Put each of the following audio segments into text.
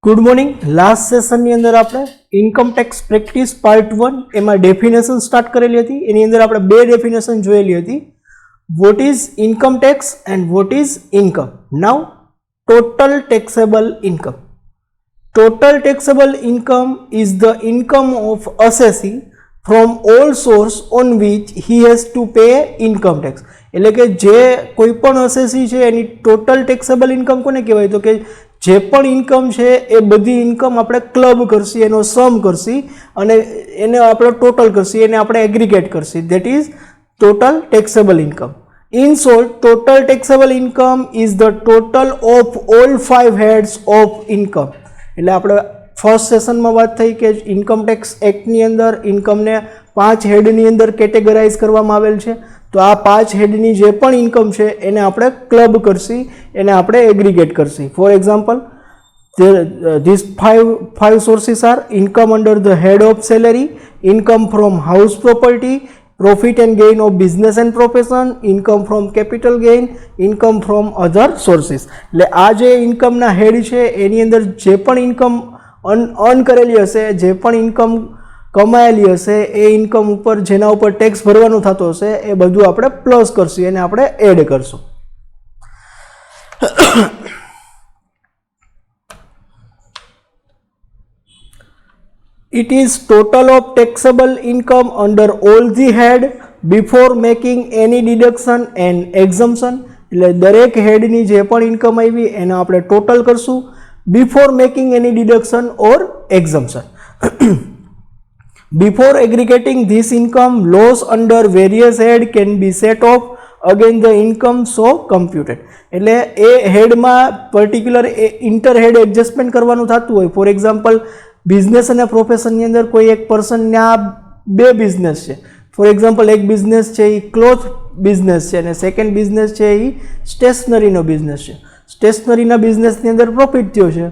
Good morning. Last સેશનની અંદર આપણે income tax practice part 1 એમાં ડેફિનેશન સ્ટાર્ટ કરેલી હતી. એની અંદર આપણે બે ડેફિનેશન જોયેલી હતી. What is income tax and what is income. Now total taxable income. Total taxable income is the income of assessee from all source on which he has to pay income tax. એટલે કે જે કોઈ પણ અસેસી છે એની total taxable income કોને કહેવાય? તો કે જે પણ ઇન્કમ છે એ બધી ઇન્કમ આપણે ક્લબ કરશી, એનો સમ કરશી અને એને આપણે ટોટલ કરશી, એને આપણે aggregate Karshi. That is total taxable income. In short, total taxable income is the total of all 5 heads of income. એટલે આપણે ફર્સ્ટ સેશનમાં વાત થઈ કે ઇન્કમ ટેક્સ એક્ટની અંદર ઇન્કમને 5 હેડની અંદર કેટેગરાઇઝ કરવામાં આવેલ છે. તો આ 5 હેડની જે પણ ઇન્કમ છે એને આપણે ક્લબ કરશી, એને આપણે એગ્રીગેટ કરશી. For example, this 5 sources are income under the head of salary, income from house property, profit and gain of business and profession, income from capital gain, income from other sources. એટલે આ જે ઇન્કમના હેડ છે એની અંદર જે પણ income earn કરેલી હશે, જે પણ ઇન્કમ કમાયેલી હશે, એ ઇન્કમ ઉપર જેના ઉપર ટેક્સ ભરવાનું થતો હશે એ બધું આપણે પ્લસ કરશું, એને આપણે એડ કરશું. It is total of taxable income under all the head before making any deduction and exemption. એટલે દરેક હેડની જે પણ ઇન્કમ આવી એને આપણે ટોટલ કરશું before making any deduction or exemption. Before aggregating this income, loss under various head can be set off against the income so computed. એટલે એ હેડમાં particular inter હેડ adjustment કરવાનું થતું હોય. ફોર એક્ઝામ્પલ, બિઝનેસ અને પ્રોફેશનની અંદર કોઈ એક પર્સનના બે બિઝનેસ છે. ફોર એક્ઝામ્પલ, એક બિઝનેસ છે એ ક્લોથ બિઝનેસ છે અને સેકન્ડ બિઝનેસ છે એ સ્ટેશનરીનો બિઝનેસ છે. સ્ટેશનરીના બિઝનેસની અંદર પ્રોફિટ થયો છે,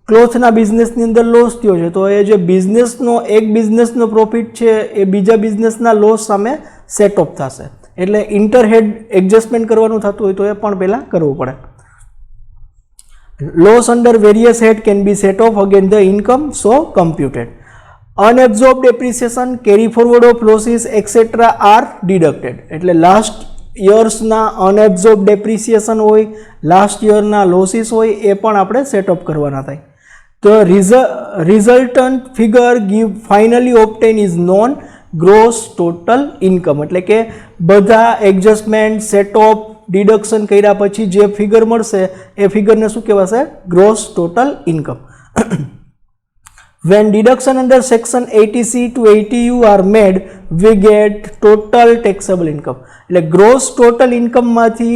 ક્લોથના બિઝનેસની અંદર લોસ થયો છે. તો એ જે બિઝનેસનો એક બિઝનેસનો પ્રોફિટ છે એ બીજા બિઝનેસના લોસ સામે સેટ ઓફ થશે. એટલે ઇન્ટરહેડ એડજસ્ટમેન્ટ કરવાનું થતું હોય તો એ પણ પહેલાં કરવું પડે. Loss under various head can be set off against the income so computed. Unabsorbed depreciation, carry forward of losses etc. are deducted. એટલે લાસ્ટ યર્સના અનએબ્ઝોર્બ ડેપ્રિસિએશન હોય, લાસ્ટ યરના લોસીસ હોય, એ પણ આપણે સેટઅપ કરવાના થાય. The resultant figure give finally obtained is known gross total income. એટલે કે બધા એડજસ્ટમેન્ટ, સેટઅપ, ડિડક્શન કર્યા પછી જે ફિગર મળશે એ ફિગરને શું કહેવાશે? Gross total income. When deduction under section 80C to 80U are made, we get total taxable income. એટલે ગ્રોસ ટોટલ ઇન્કમમાંથી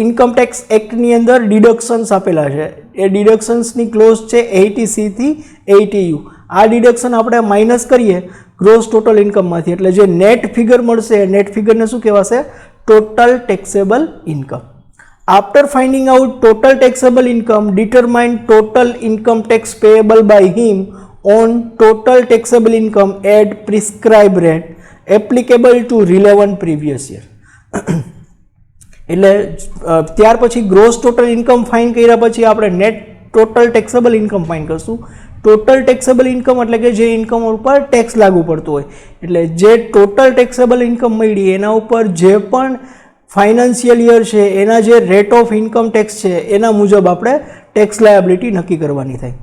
ઇન્કમ ટેક્સ એક્ટની અંદર ડિડક્શન્સ આપેલા છે. એ ડિડક્શન્સની ક્લોઝ છે 80C થી 80U. આ ડિડક્શન આપણે માઇનસ કરીએ ગ્રોસ ટોટલ ઇન્કમમાંથી એટલે જે નેટ ફિગર મળશે એ નેટ ફિગરને શું કહેવાશે? Total taxable income. After finding out total taxable income, determine total income tax payable by him on total taxable income at prescribed rate applicable to relevant previous year. એટલે ત્યાર પછી gross total income fine કર્યા પછી આપણે net total taxable income fine કરશું. Total taxable income એટલે કે જે ઇન્કમ ઉપર ટેક્સ લાગુ પડતું હોય. એટલે જે ટોટલ ટેક્સેબલ ઇન્કમ મળી એના ઉપર જે પણ ફાઇનાન્શિયલ યર છે એના જે રેટ ઓફ ઇન્કમ ટેક્સ છે એના મુજબ આપણે ટેક્સ લાયબિલિટી નક્કી કરવાની થાય.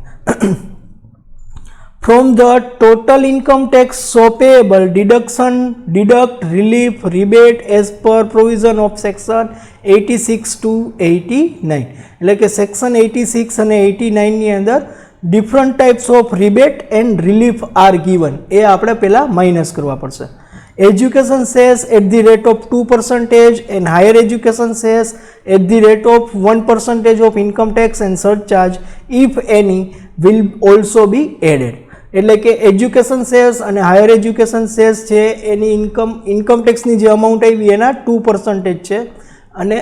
From the total income tax so payable, deduct relief rebate as per provision of section 86 to 89. એટલે કે સેક્શન 86 અને 89 ની અંદર different types of rebate and relief are given. એ આપણે પહેલાં માઇનસ કરવા પડશે. Education cess at the rate of 2% and higher education cess at the rate of 1% of income tax and surcharge if any will also be added. એટલે કે education cess અને higher education cess છે એની income ટેક્સની જે amount આવી એના 2% છે અને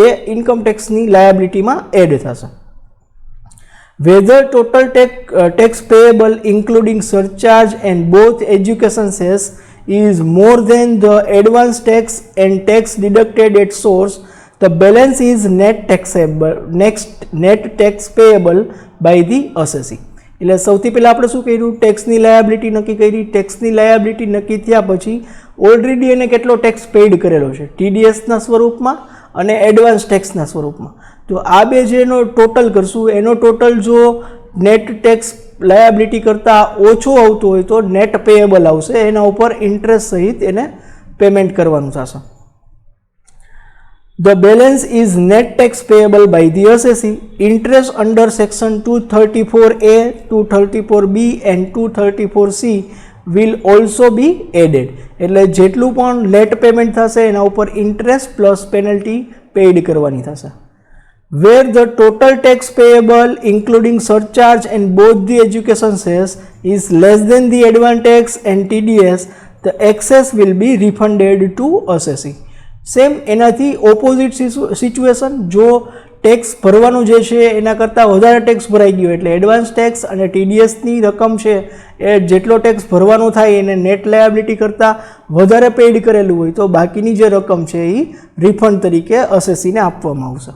એ ઇન્કમ ટેક્સની લાયબિલિટીમાં એડ થશે. Whether total tax payable including surcharge and both education cess is more than the advance tax and tax deducted at source, the balance is net tax payable by the assessee. એટલે સૌથી પહેલાં આપણે શું કર્યું, ટેક્સની liability નક્કી કરી. ટેક્સની liability નક્કી થયા પછી ઓલરેડી એને કેટલો ટેક્સ પેઇડ કરેલો છે, TDSના સ્વરૂપમાં અને એડવાન્સ ટેક્સના સ્વરૂપમાં. તો આ બે જેનો ટોટલ કરશું એનો ટોટલ જો નેટ ટેક્સ લાયબિલિટી કરતાં ઓછો આવતો હોય તો નેટ પેએબલ આવશે, એના ઉપર ઇન્ટરેસ્ટ સહિત એને પેમેન્ટ કરવાનું થશે. The balance is net tax payable by the assessee. Interest under section 234A, 234B and 234C will also be added. એટલે જેટલું પણ લેટ પેમેન્ટ થશે એના ઉપર ઇન્ટરેસ્ટ પ્લસ પેનલ્ટી પેઇડ કરવાની થશે. Where the total tax payable including surcharge and both the education cess is less than the advance tax and TDS, the excess will be refunded to assessee. Same એનાથી opposite situation, જો tax ભરવાનું જે છે એના કરતાં વધારે tax ભરાઈ ગયો એટલે એડવાન્સ ટેક્સ અને TDSની રકમ છે એ જેટલો ટેક્સ ભરવાનો થાય એને નેટ લાયબિલિટી કરતાં વધારે પેઇડ કરેલું હોય તો બાકીની જે રકમ છે એ રિફંડ તરીકે અસેસીને આપવામાં આવશે.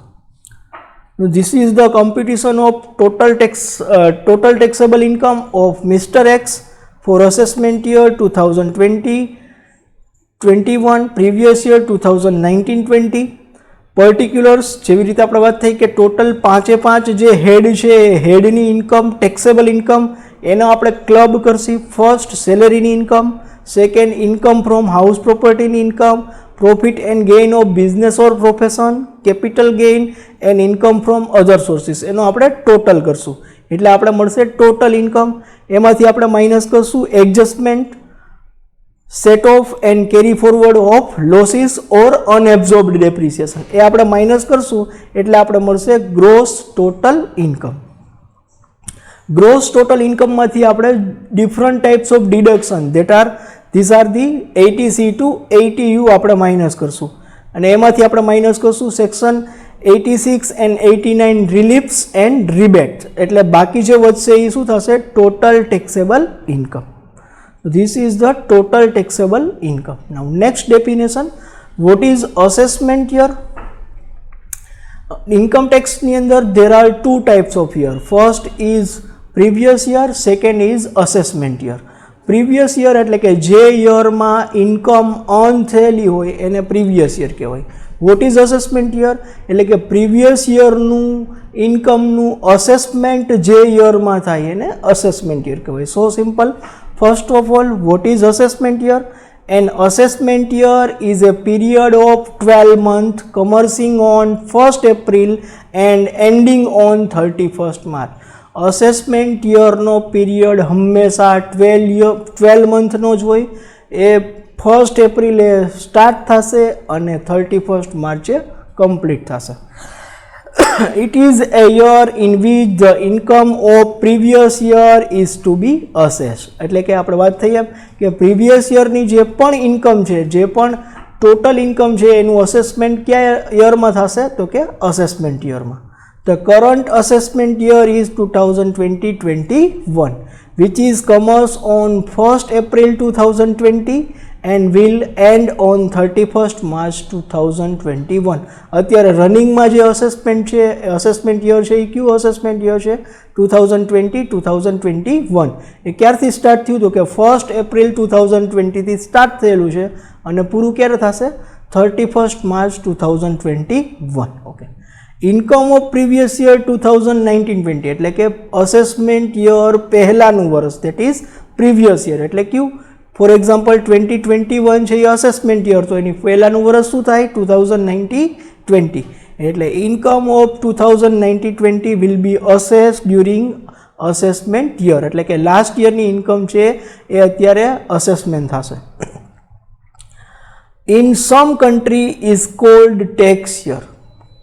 This is the computation of total taxable income of Mr. X for assessment year 2020-21, previous year 2019-20. પર્ટિક્યુલર્સ જેવી રીતે આપણે વાત થઈ કે ટોટલ 5 જે હેડ છે એ હેડની ઇન્કમ ટેક્સેબલ ઇન્કમ એનો આપણે ક્લબ કરશી. ફર્સ્ટ સેલેરીની income, second income from house પ્રોપર્ટીની income, profit and gain of business or profession, capital gain and income from other sources, એનો આપણે ટોટલ કરશું એટલે આપણે મળશે ટોટલ ઇન્કમ. એમાંથી આપણે માઇનસ કરશું adjustment, set off and carry forward of losses or unabsorbed depreciation, એ આપણે માઇનસ કરશું એટલે આપણે મળશે gross total income. Gross total ઇન્કમમાંથી આપણે different types of deduction this are the 80C to 80U આપણે માઇનસ કરશું અને એમાંથી આપણે માઇનસ કરશું section 86 and 89 reliefs and rebate, એટલે બાકી જે વધશે એ શું થશે, total taxable income. This is the total taxable income. Now next definition, what is assessment year? Income tax ની અંદર there are two types of year. First is previous year, second is assessment year. Previous year એટલે કે જે યરમાં income earn થયેલી હોય એને previous year કહેવાય. What is assessment year એટલે કે પ્રીવિયસ યરનું ઇન્કમનું અસેસમેન્ટ જે યરમાં થાય એને અસેસમેન્ટ યર કહેવાય. સો simple. First of all, what is assessment year? An assessment year is a period of 12 months commencing on 1st April and ending on 31st March. Assessment year no period હંમેશા 12 મંથનો જ હોય. એ 1st એપ્રિલે start થશે અને 31st માર્ચે complete થશે. It is a year in which the income of previous year is to be assessed. એટલે કે આપણે વાત થઈ એમ કે પ્રીવિયસ યરની જે પણ ઇન્કમ છે, જે પણ ટોટલ ઇન્કમ છે એનું અસેસમેન્ટ કયા યરમાં થશે તો કે assessment યરમાં. The current assessment year is 2020-21 which is commence on 1st April 2020 and will end on 31st March 2021. અત્યારે રનિંગમાં જે અસેસમેન્ટ યર છે એ કયું અસેસમેન્ટ યર છે, 2020-2021. એ ક્યારથી સ્ટાર્ટ થયું તો કે 1st એપ્રિલ 2020થી સ્ટાર્ટ થયેલું છે અને પૂરું ક્યારે થશે, 31st March 2021. Okay. Income of previous year 2019-20 એટલે કે અસેસમેન્ટ યર પહેલાંનું વર્ષ, દેટ ઇઝ પ્રીવિયસ યર એટલે કયું, ફોર એક્ઝામ્પલ 2021 છે એ અસેસમેન્ટ યર તો એની પહેલાંનું વર્ષ શું થાય, 2019-20. એટલે income of 2019-20 will be assess during assessment year એટલે કે લાસ્ટ યરની ઇન્કમ છે એ અત્યારે અસેસમેન્ટ થશે. In sum country is called tax year.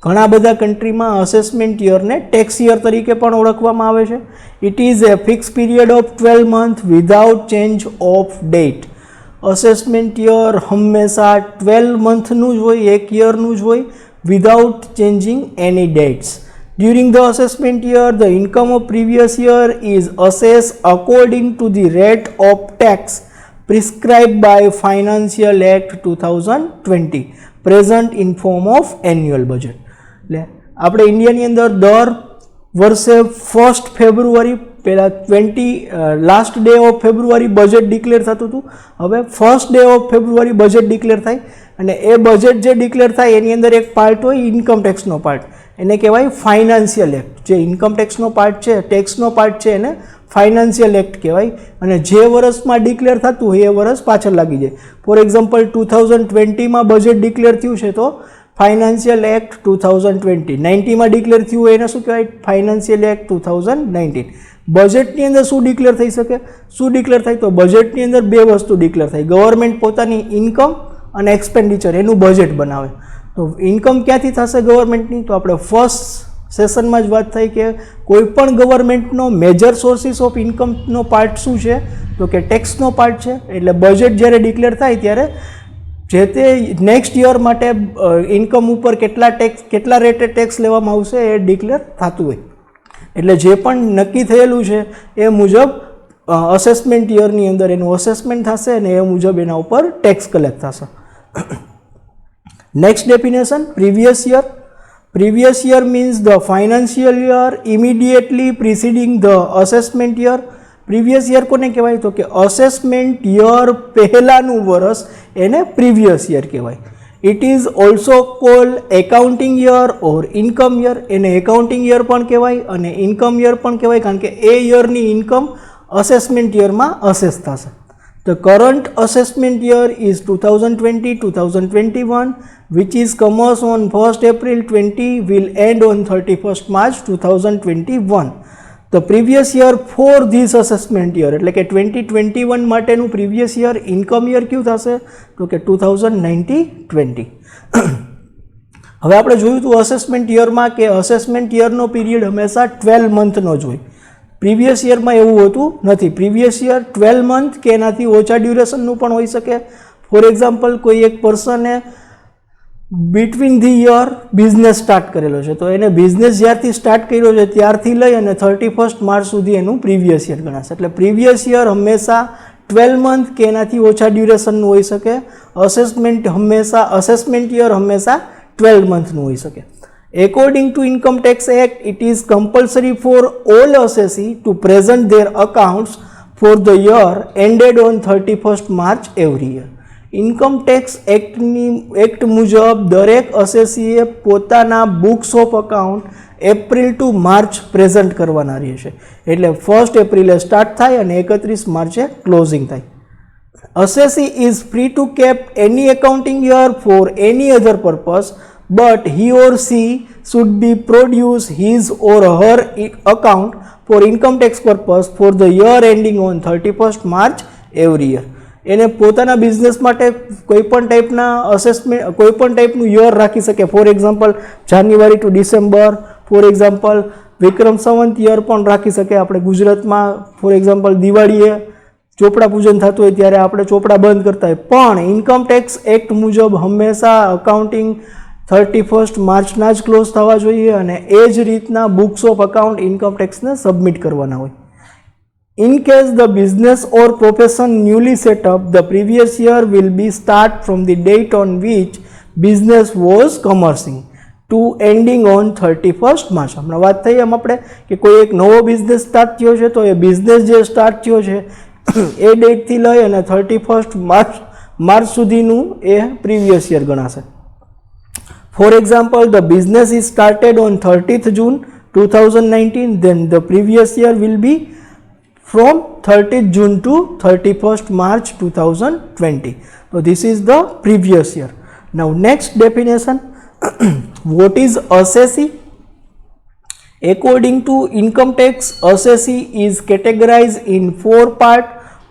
ઘણા બધા કન્ટ્રીમાં અસેસમેન્ટ યરને ટેક્સ યર તરીકે પણ ઓળખવામાં આવે છે. It is a fix period of 12 month without change of date. Assessment year હંમેશા 12 મંથનું જ હોય, એક યરનું જ હોય, વિધાઉટ ચેન્જિંગ એની dates. During the assessment year the income of previous year is assess according to the rate of tax prescribed by financial act 2020 present in form of annual budget. એટલે આપણે ઇન્ડિયાની અંદર દર વર્ષે 1 ફેબ્રુઆરી પહેલાં last day of February budget declare થતું હતું. હવે 1 day of February budget declare થાય અને એ બજેટ જે ડિક્લેર થાય એની અંદર એક પાર્ટ હોય ઇન્કમ ટેક્સનો પાર્ટ, એને કહેવાય ફાઇનાન્શિયલ એક્ટ. જે ઇન્કમ ટેક્સનો પાર્ટ છે, ટેક્સનો પાર્ટ છે, એને ફાઇનાન્શિયલ એક્ટ કહેવાય. અને જે વર્ષમાં ડિક્લેર થતું હોય એ વર્ષ પાછળ લાગી જાય. ફોર એક્ઝામ્પલ 2020માં બજેટ ડિક્લેર થયું છે તો ફાઇનાન્શિયલ એક્ટ 2020. 90માં ડિક્લેર થયું હોય એને શું કહેવાય? Financial act 2019. બજેટની અંદર શું ડિક્લેર થઈ શકે? શું ડિક્લેર થાય? તો બજેટની અંદર બે વસ્તુ ડિક્લેર થાય. ગવર્મેન્ટ પોતાની ઇન્કમ અને એક્સપેન્ડિચર એનું બજેટ બનાવે. તો ઇન્કમ ક્યાંથી થશે ગવર્મેન્ટની? તો આપણે ફર્સ્ટ સેશનમાં જ વાત થઈ કે કોઈ પણ ગવર્મેન્ટનો મેજર સોર્સિસ ઓફ ઇન્કમનો પાર્ટ શું છે? તો કે ટેક્સનો પાર્ટ છે. એટલે બજેટ જ્યારે ડિક્લેર થાય ત્યારે જે તે નેક્સ્ટ યર માટે ઇન્કમ ઉપર કેટલા રેટે ટેક્સ લેવામાં આવશે એ ડિક્લેર થતું હોય. એટલે જે પણ નક્કી થયેલું છે એ મુજબ અસેસમેન્ટ યરની અંદર એનું અસેસમેન્ટ થશે અને એ મુજબ એના ઉપર ટેક્સ કલેક્ટ થશે. Next definition, previous year. Previous year means the financial year immediately preceding the assessment year. Previous year કોને કહેવાય? તો કે અસેસમેન્ટ યર પહેલાંનું વર્ષ એને પ્રીવિયસ યર કહેવાય. It is also cold accounting year or income year. એને એકાઉન્ટિંગ યર પણ કહેવાય અને ઇન્કમ યર પણ કહેવાય, કારણ કે એ યરની ઇન્કમ અસેસમેન્ટ યરમાં અસેસ થશે. The current assessment year is 2020-2021, which is commence on 1st April 20, will end on 31st March 2021. The previous year for this assessment year, એટલે કે 2021 માટેનું previous year income year કયું થશે? તો કે 2019-20. હવે આપણે જોયું હતું અસેસમેન્ટ યરમાં કે અસેસમેન્ટ યરનો પીરિયડ હંમેશા 12 મંથનો જ હોય. પ્રીવિયસ યરમાં એવું હોતું નથી. પ્રીવિયસ યર 12 મંથ કે એનાથી ઓછા ડ્યુરેશનનું પણ હોઈ શકે. ફોર એક્ઝામ્પલ કોઈ એક પર્સને between the year business start કરેલો છે, તો એને બિઝનેસ જ્યારથી સ્ટાર્ટ કર્યો છે ત્યારથી લઈ અને 31st માર્ચ સુધી એનું પ્રીવિયસ યર ગણાશે. એટલે પ્રીવિયસ યર હંમેશા 12 મંથ કે એનાથી ઓછા ડ્યુરેશનનું હોઈ શકે. અસેસમેન્ટ યર હંમેશા 12 મંથનું હોઈ શકે. According to Income Tax Act, it is compulsory for all assessee to present their accounts for the year ended on 31st March every year. Income tax act મુજબ દરેક અસેસીએ પોતાના books of account April to March present કરવાના રહેશે. એટલે 1st એપ્રિલે start થાય અને 31 માર્ચે ક્લોઝિંગ થાય. Assessee is free to keep any accounting year for any other purpose, but he or she should be produce his or her account for income tax purpose for the year ending on 31st March every year. એને પોતાના business માટે કોઈપણ ટાઈપના assessment, કોઈપણ ટાઈપનું year રાખી શકે. For example January to December, for example Vikram Samvat year પણ રાખી શકે. આપણે ગુજરાતમાં ફોર એક્ઝામ્પલ દિવાળીએ ચોપડા પૂજન થતું હોય ત્યારે આપણે ચોપડા બંધ કરતા હોય, પણ ઇન્કમ ટેક્સ એક્ટ મુજબ હંમેશા અકાઉન્ટિંગ 31st માર્ચના જ ક્લોઝ થવા જોઈએ અને એ જ રીતના બુક્સ ઓફ અકાઉન્ટ ઇન્કમ ટેક્સને સબમિટ કરવાના હોય. In case the business or profession newly set up, the previous year will be start from the date on which business was commencing to ending on 31st March. હમણાં વાત થઈ એમ આપણે કે કોઈ એક નવો બિઝનેસ સ્ટાર્ટ થયો છે તો એ બિઝનેસ જે સ્ટાર્ટ થયો છે એ ડેટથી લઈ અને 31st માર્ચ સુધીનું એ પ્રીવિયસ યર ગણાશે. For example, the business is started on 30th June 2019, then the previous year will be from 30th June to 31st March 2020. So this is the previous year. Now next definition, what is assessee? According to income tax, assessee is categorized in 4 parts.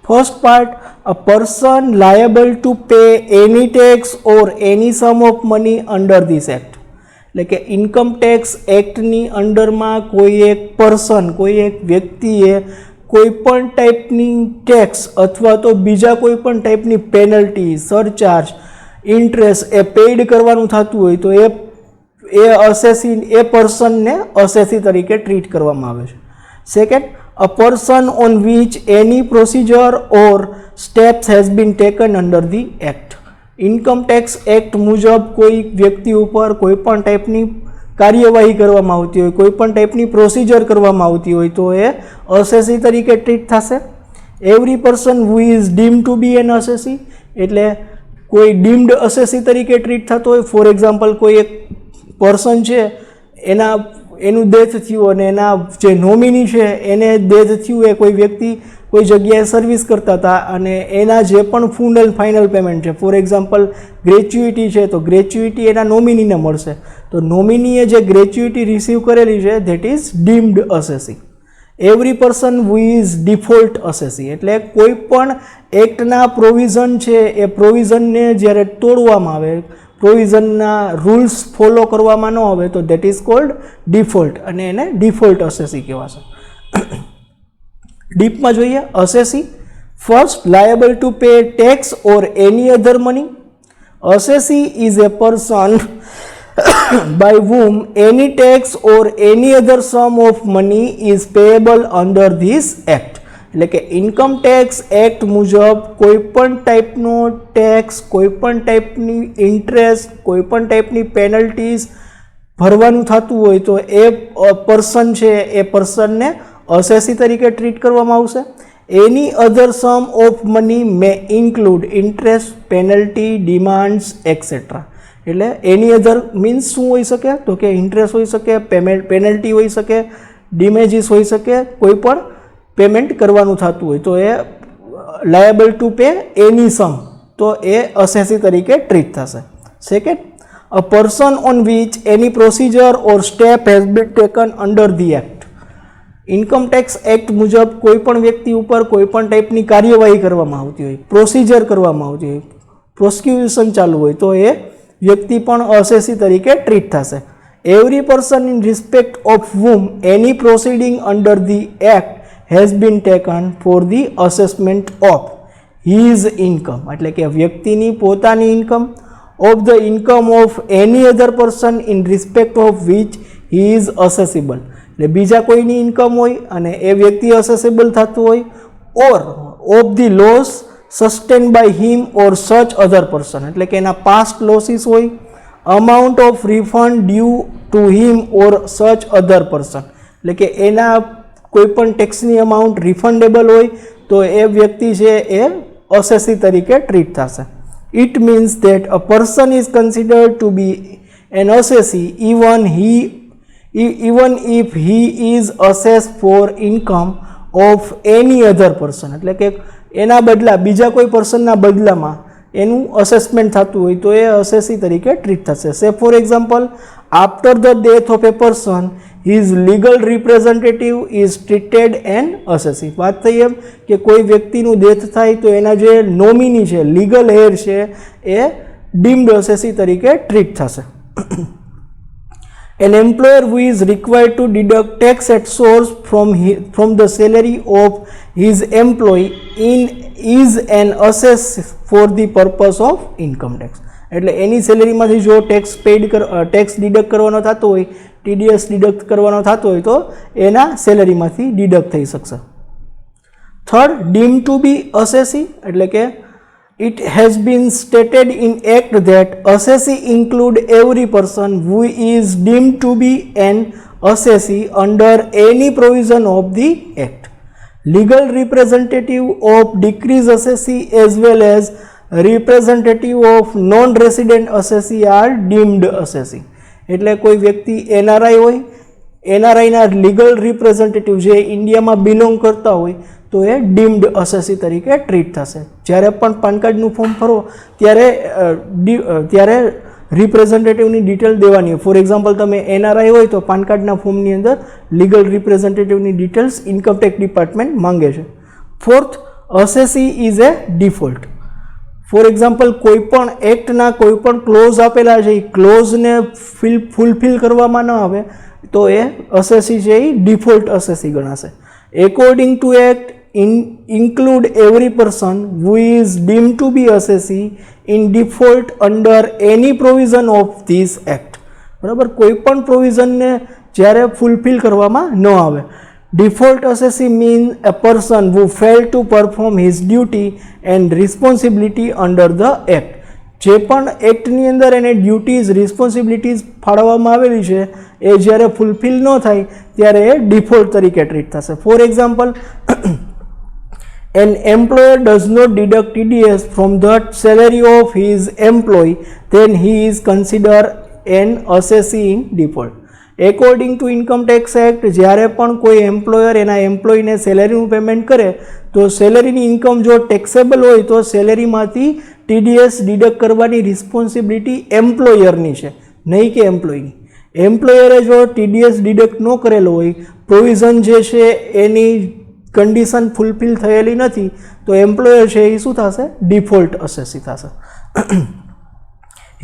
First part, a person liable to pay any tax or any sum of money under this act. એટલે કે income tax એક્ટની અંડરમાં કોઈ એક person, કોઈ એક વ્યક્તિએ કોઈ પણ ટાઈપની ટેક્સ અથવા તો બીજા કોઈ પણ ટાઈપની પેનલ્ટી, સરચાર્જ, ઇન્ટરેસ્ટ એ પેઇડ કરવાનું થતું હોય તો એ અસેસી, એ પર્સનને અસેસી તરીકે ટ્રીટ કરવામાં આવે છે. Second, a person on which any procedure or steps has been taken under the act. Income tax act મુજબ કોઈ વ્યક્તિ ઉપર કોઈ પણ ટાઈપની કાર્યવાહી કરવામાં આવતી હોય, કોઈ પણ ટાઈપની પ્રોસિજર કરવામાં આવતી હોય તો એ અસેસી તરીકે ટ્રીટ થશે. Every person who is deemed to be an assessee, એટલે કોઈ ડીમ્ડ અસેસી તરીકે ટ્રીટ થતો હોય. ફોર એક્ઝામ્પલ કોઈ એક પર્સન છે, એનું ડેથ થયું અને એના જે નોમિની છે એને ડેથ થયું, એ કોઈ વ્યક્તિ કોઈ જગ્યાએ સર્વિસ કરતા હતા અને એના જે પણ ફૂલ એન્ડ ફાઇનલ પેમેન્ટ છે, ફોર એક્ઝામ્પલ ગ્રેચ્યુઇટી છે, તો ગ્રેચ્યુઇટી એના નોમિનીને મળશે. તો નોમિનીએ જે ગ્રેચ્યુઇટી રિસીવ કરેલી છે that is deemed assessee. Every person who is default assessee, એટલે કોઈ પણ એક્ટના પ્રોવિઝન છે એ પ્રોવિઝનને જ્યારે તોડવામાં આવે, પ્રોવિઝનના રૂલ્સ ફોલો કરવામાં ન આવે તો દેટ ઇઝ કોલ્ડ ડિફોલ્ટ, અને એને ડિફોલ્ટ અસેસી કહેવાશે. ડીપમાં જોઈએ assessee. First, liable to pay tax or any other money. Assessee is a person by whom any tax or any other sum of money is payable under this act. એટલે કે income tax act મુજબ કોઈ પણ ટાઈપનો tax, કોઈ પણ ટાઈપની interest, કોઈ પણ ટાઈપની પેનલ્ટીઝ ભરવાનું થતું હોય તો એ પર્સન છે એ પર્સનને અસેસી તરીકે ટ્રીટ કરવામાં આવશે. Any other sum of money may include interest, penalty, demands etcetera. એટલે એની અધર મીન્સ શું હોઈ શકે? તો કે ઇન્ટરેસ્ટ હોઈ શકે, પેનલ્ટી હોઈ શકે, ડિમેજીસ હોઈ શકે, કોઈ પણ પેમેન્ટ કરવાનું થતું હોય તો એ લાયબલ ટુ પે એની સમ, તો એ અસેસી તરીકે ટ્રીટ થશે. Second, a person on which any procedure or step has been taken under the act. Income tax act મુજબ કોઈ પણ વ્યક્તિ ઉપર કોઈ પણ ટાઈપની કાર્યવાહી કરવામાં આવતી હોય, પ્રોસિજર કરવામાં આવતી હોય, પ્રોસિક્યુશન ચાલુ હોય તો એ વ્યક્તિ પણ અસેસી તરીકે ટ્રીટ થશે. Every person in respect of whom any proceeding under the act has been taken for the assessment of his income, એટલે કે વ્યક્તિની પોતાની income, of the income of any other person in respect of which he is assessable. એટલે બીજા કોઈની income હોય અને એ વ્યક્તિ અસેસિબલ થતું હોય, or of the loss sustain by him or such other person, એટલે કે એના પાસ્ટ લોસીસ હોય, amount of refund due to him or such other person, એટલે કે એના કોઈ પણ ટેક્સની અમાઉન્ટ રિફંડેબલ હોય તો એ વ્યક્તિ છે એ અસેસી તરીકે ટ્રીટ થશે. It means that a person is considered to be an assessee even if he is assessed for income of any other person, એટલે કે એના બદલા બીજા કોઈ પર્સનના બદલામાં એનું અસેસમેન્ટ થતું હોય તો એ અસેસી તરીકે ટ્રીટ થશે. Say for example, after the death of a person his legal representative is treated an assessee. વાત થઈ એમ કે કોઈ વ્યક્તિનું ડેથ થાય તો એના જે નોમિની છે, લીગલ હેર છે, એ ડીમ્ડ અસેસી તરીકે ટ્રીટ થશે. An employer who is required to deduct tax at source from the salary of his employee is an assess for the purpose of income tax. એટલે એની સેલેરીમાંથી જો ટેક્સ ડિડક્ટ કરવાનો થતો હોય, TDS deduct કરવાનો થતો હોય તો એના સેલેરીમાંથી ડિડક્ટ થઈ શકશે. થર્ડ, ડીમ ટુ બી અસેસી, એટલે કે it has been stated in act that assessee include every person who is deemed to be an assessee under any provision of the act. Legal representative of decreased assessee as well as representative of non-resident assessee are deemed assessee. એટલે કોઈ વ્યક્તિ NRI હોય, NRIના legal representative જે ઇન્ડિયામાં belong કરતા હોય તો એ deemed અસેસી તરીકે ટ્રીટ થશે. જ્યારે પણ પાન કાર્ડનું ફોર્મ ભરો ત્યારે રિપ્રેઝેન્ટેટિવની ડિટેલ દેવાની હોય. ફોર એક્ઝામ્પલ તમે NRI હોય તો પાન કાર્ડના ફોર્મની અંદર લીગલ રિપ્રેઝેન્ટેટિવની ડિટેલ્સ ઇન્કમટેક્સ ડિપાર્ટમેન્ટ માંગે છે. Fourth, assessee is a default. For example કોઈ પણ એક્ટના કોઈ પણ ક્લોઝ આપેલા છે, એ ક્લોઝને ફૂલફિલ કરવામાં ન આવે તો એ અસેસી છે એ ડિફોલ્ટ અસેસી ગણાશે. According to Act, include every person who is deemed to be assessee in default under any provision of this Act. બરાબર, કોઈ પણ પ્રોવિઝનને જ્યારે ફૂલફિલ કરવામાં ન આવે. Default assessee means a person who failed to perform his duty and responsibility under the Act. જે પણ એક્ટની અંદર એને ડ્યુટીઝ રિસ્પોન્સિબિલિટીઝ ફાળવવામાં આવેલી છે એ જ્યારે ફૂલફિલ ન થાય ત્યારે એ ડિફોલ્ટ તરીકે ટ્રીટ થશે. For example, an employer does not deduct TDS from the salary of his employee, then he is considered an assessee in default. According to income tax act જ્યારે પણ કોઈ એમ્પ્લોયર એના એમ્પ્લોયીને સેલેરીનું payment કરે તો સેલેરીની income જો taxable હોય તો સેલેરીમાંથી TDS deduct કરવાની રિસ્પોન્સિબિલિટી એમ્પ્લોયરની છે, નહીં કે એમ્પ્લોયની. એમ્પ્લોયરે જો TDS ડિડક્ટ ન કરેલો હોય, પ્રોવિઝન જે છે એની કન્ડિશન ફૂલફિલ થયેલી નથી, તો એમ્પ્લોયર છે એ શું થશે? ડિફોલ્ટ અસેસી થશે.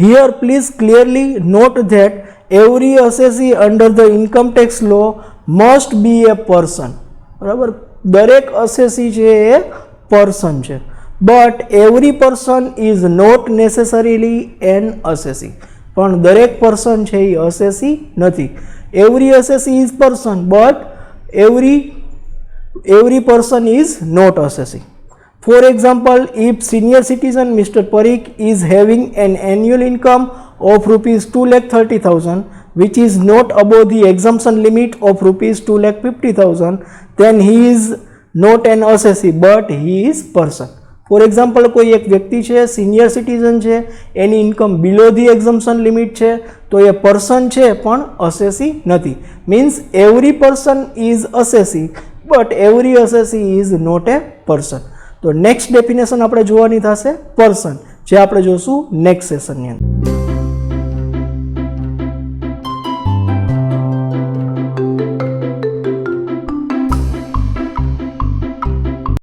Here please clearly note that every assessee under the income tax law must be a person. બરાબર, દરેક અસેસી છે એ પર્સન છે, but every person is not necessarily an assessee. પણ દરેક પર્સન છે એ અસેસી નથી. Every assessee is person, but every person is not assessee. For example, if senior citizen Mr. Parikh is having an annual income of rupees 2,30,000 which is not above the exemption limit of rupees 2,50,000, then he is not an assessee but he is person. For example, કોઈ એક વ્યક્તિ છે, senior citizen છે, એની income below the exemption limit છે, તો એ person છે પણ અસેસી નથી. Means every person is assessee but every assessee is not a person. તો નેક્સ્ટ ડેફિનેશન આપણે જોવાની થશે પર્સન, જે આપણે જોશું નેક્સ્ટ સેશનની અંદર.